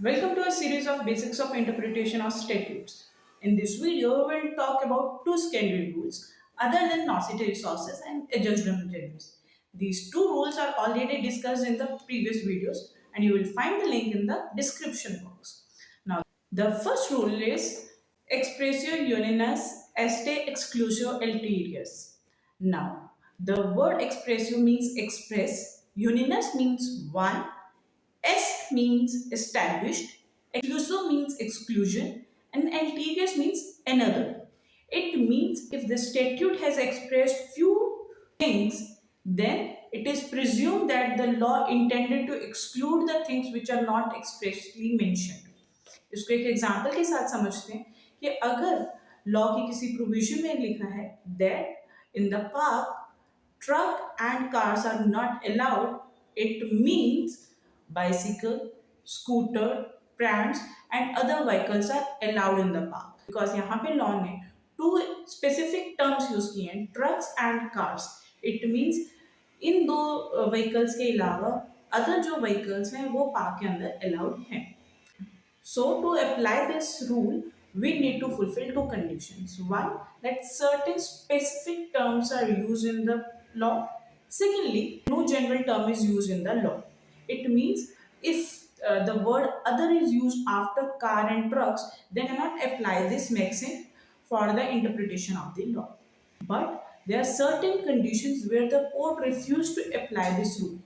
Welcome to a series of Basics of Interpretation of Statutes. In this video, we will talk about two secondary rules other than nauseating sources and adjustment generis. These two rules are already discussed in the previous videos and you will find the link in the description box. Now, the first rule is expressio Unius Est Exclusio Alterius. Now, the word expressio means express, Unius means one, Est means established, excluso means exclusion, and alterius means another. It means if the statute has expressed few things, then it is presumed that the law intended to exclude the things which are not expressly mentioned. इसको एक example के साथ समझते हैं कि अगर law की किसी प्रोविजन में लिखा है that in the park truck and cars are not allowed, it means bicycle, scooter, prams and other vehicles are allowed in the park. Because यहाँ पे लॉ ने two specific terms यूज किए हैं trucks and cars. It means इन दो vehicles के अलावा other जो vehicles हैं वो पार्क के अंदर allowed हैं. So to apply this rule, we need to fulfill two conditions. One, that certain specific terms are used in the law. Secondly, no general term is used in the law. It means if the word other is used after car and trucks, then cannot apply this maxim for the interpretation of the law. But there are certain conditions where the court refused to apply this rule.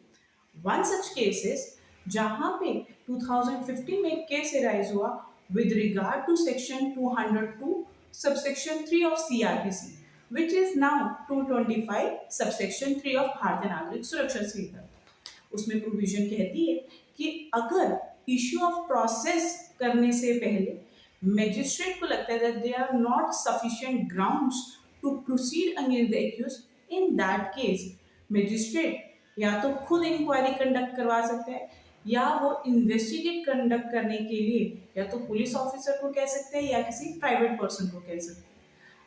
One such case is जहाँ पे 2015 में एक case arise हुआ with regard to section 202 subsection 3 of CRPC which is now 225 subsection 3 of भारतीय नागरिक सुरक्षा संहिता. उसमें provision कहती है कि अगर इश्यू ऑफ प्रोसेस करने से पहले मैजिस्ट्रेट को लगता है that there are not sufficient grounds to proceed against the accused, in that case magistrate या तो खुद इंक्वायरी कंडक्ट करवा सकते हैं या वो इन्वेस्टिगेट कंडक्ट करने के लिए या तो पुलिस ऑफिसर को कह सकते हैं या किसी प्राइवेट पर्सन को कह सकते हैं.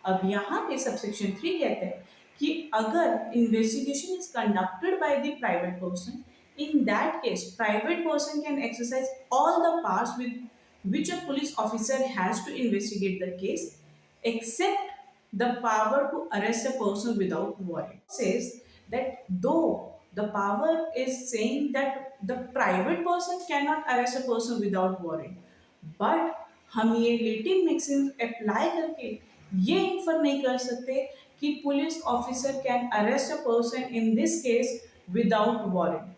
अब यहाँ पे सबसेक्शन 3 कहते हैं कि अगर investigation is conducted by the private person, in that case private person can exercise all the powers with which a police officer has to investigate the case except the power to arrest a person without warrant. Says that though the power is saying that the private person cannot arrest a person without warrant, but हम ये Latin maxim apply करके ये infer नहीं कर सकते कि police officer can arrest a person in this case without warrant.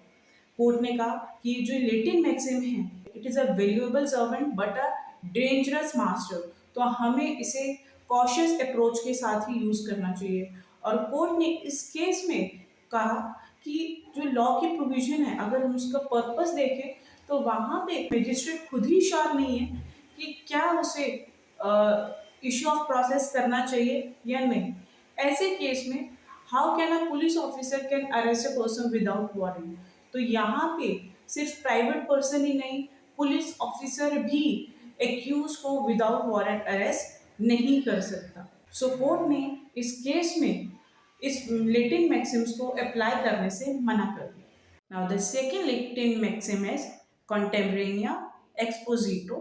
Court ने कहा कि जो लेटिन मैक्सिम है it is a valuable servant but a dangerous master, तो हमें इसे कॉशियस अप्रोच के साथ ही यूज़ करना चाहिए. और कोर्ट ने इस केस में कहा कि जो लॉ की प्रोविजन है अगर हम उसका पर्पस देखें तो वहाँ पे मैजिस्ट्रेट खुद ही श्योर नहीं है कि क्या उसे इश्यू ऑफ प्रोसेस करना चाहिए या नहीं. ऐसे केस में how can a police officer can arrest a person without warrant. तो यहाँ पे सिर्फ प्राइवेट पर्सन ही नहीं, पुलिस ऑफिसर भी एक्यूज को विदाउट वारंट अरेस्ट नहीं कर सकता. सो कोर्ट ने इस केस में इस लेटिन मैक्सिम्स को अप्लाई करने से मना कर दिया. Now the second Latin maxim is Contemporanea, expositio,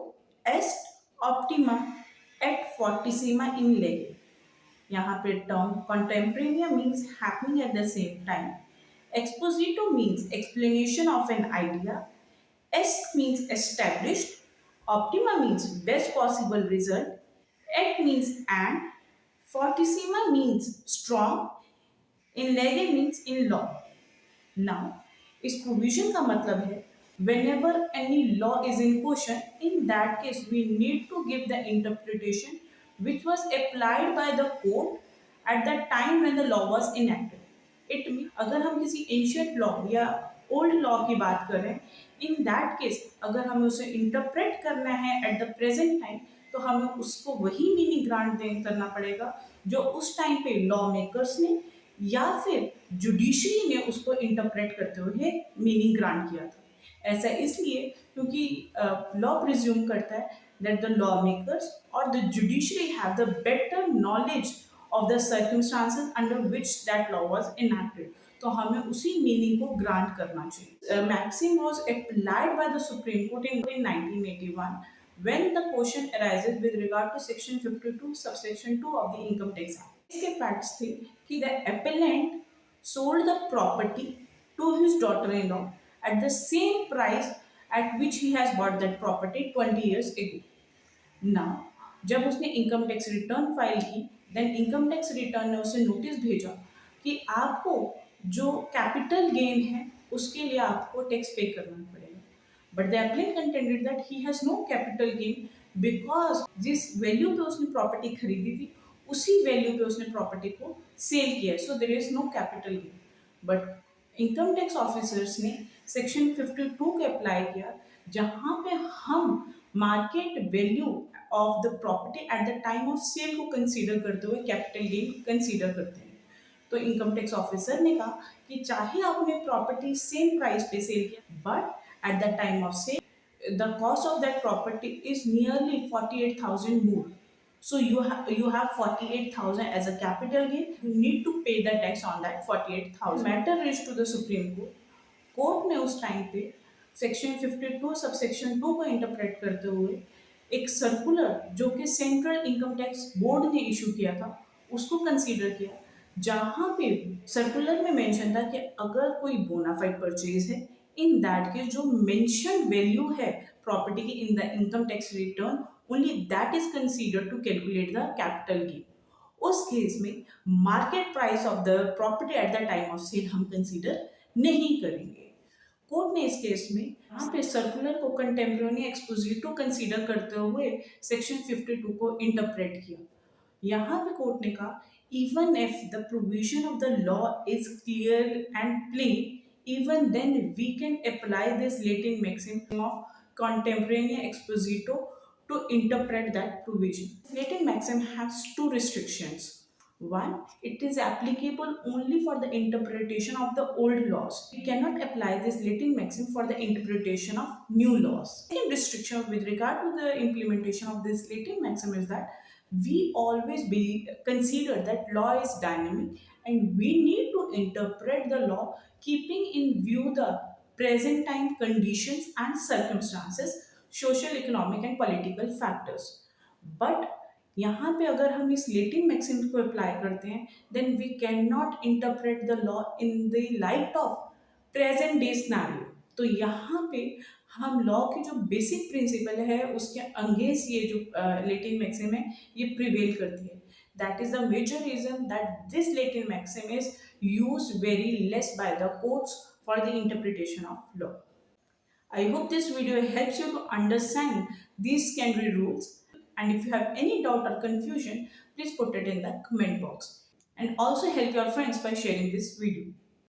est optima et fortissima in lege. यहाँ पे term Contemporanea means happening at the same time. Expositio means explanation of an idea. Est means established. Optima means best possible result. Et means and. Fortissima means strong. In lege means in law. Now, इस provision का मतलब है whenever any law is in question, in that case we need to give the interpretation which was applied by the court at the time when the law was enacted. It means अगर हम किसी ancient law या old law की बात करें, in that case अगर हमें उसे interpret करना है at the present time तो हमें उसको वही मीनिंग ग्रांट करना पड़ेगा जो उस टाइम पे लॉ मेकर्स ने या फिर जुडिशरी ने उसको इंटरप्रेट करते हुए मीनिंग ग्रांट किया था. ऐसा इसलिए क्योंकि लॉ प्रिज्यूम करता है दैट द लॉ मेकर्स और the judiciary have the better knowledge of the circumstances under which that law was enacted. तो हमें उसी मीनिंग को ग्रांट करना चाहिए। Maxim was applied by the Supreme Court in 1981 when the question arises with regard to section 52 subsection 2 of the income tax act. इसके facts थे कि the appellant sold the property to his daughter-in-law at the same price at which he has bought that property 20 years ago. ना जब उसने income tax return file की, then income tax return ने उसे notice भेजा कि आपको जो कैपिटल गेन है उसके लिए आपको टैक्स पे करना पड़ेगा। But the applicant contended that he has no capital gain because जिस वैल्यू पे उसने प्रॉपर्टी खरीदी थी उसी वैल्यू पे उसने प्रॉपर्टी को सेल किया, so there is no capital gain. But income tax officers ने सेक्शन 52 को अप्लाई किया जहां पे हम market value of the property at the time of sale को कंसीडर करते हुए कैपिटल गेन कंसीडर करते हैं। तो इनकम टैक्स ऑफिसर ने कहा कि चाहे आपने प्रॉपर्टी सेम प्राइस पे सेल किया but at the time of sale the cost of that property is nearly 48,000 more, so you have 48,000 as a capital gain, you need to pay the tax on that 48,000. Matter reached to the supreme court. Court ने उस time पे section 52 subsection 2 को interpret करते हुए एक circular जो कि central income tax board ने इशू किया था उसको कंसीडर किया, जहां पे सर्कुलर में मेंशन था कि अगर कोई बोनाफाइड परचेज है इन दैट केस जो मेंशन वैल्यू है प्रॉपर्टी की in the income tax return only that is considered to calculate the capital gain. उस केस में market price of the property at the time of sale हम consider नहीं करेंगे। Court ने इस केस में यहाँ पे सर्कुलर को कंटेम्पोरेनिया एक्सपोजिटो कंसीडर करते हुए सेक्शन 52 को इंटरप्रेट किया। यहाँ पे कोर्ट ने कहा even if the provision of the law is clear and plain, even then we can apply this latent maxim of contemporanea expositio to interpret that provision. Latent maxim has two restrictions. One, it is applicable only for the interpretation of the old laws. We cannot apply this latent maxim for the interpretation of new laws. Second restriction with regard to the implementation of this latent maxim is that we always consider that law is dynamic and we need to interpret the law keeping in view the present time conditions and circumstances, social, economic and political factors. But यहाँ पे अगर हम इस लेटिंग maxim को apply करते हैं then we can not interpret the law in the light of present day scenario. तो यहाँ पे हम लॉ की जो बेसिक प्रिंसिपल है उसके अंगेंस्ट ये जो लेटिंग मैक्सिम है ये प्रिवेल करती है। That is the major reason that this letting maxim is used very less by the courts for the interpretation of law. I hope this video helps you to understand these secondary rules. And if you have any doubt or confusion, please put it in the comment box. And also help your friends by sharing this video.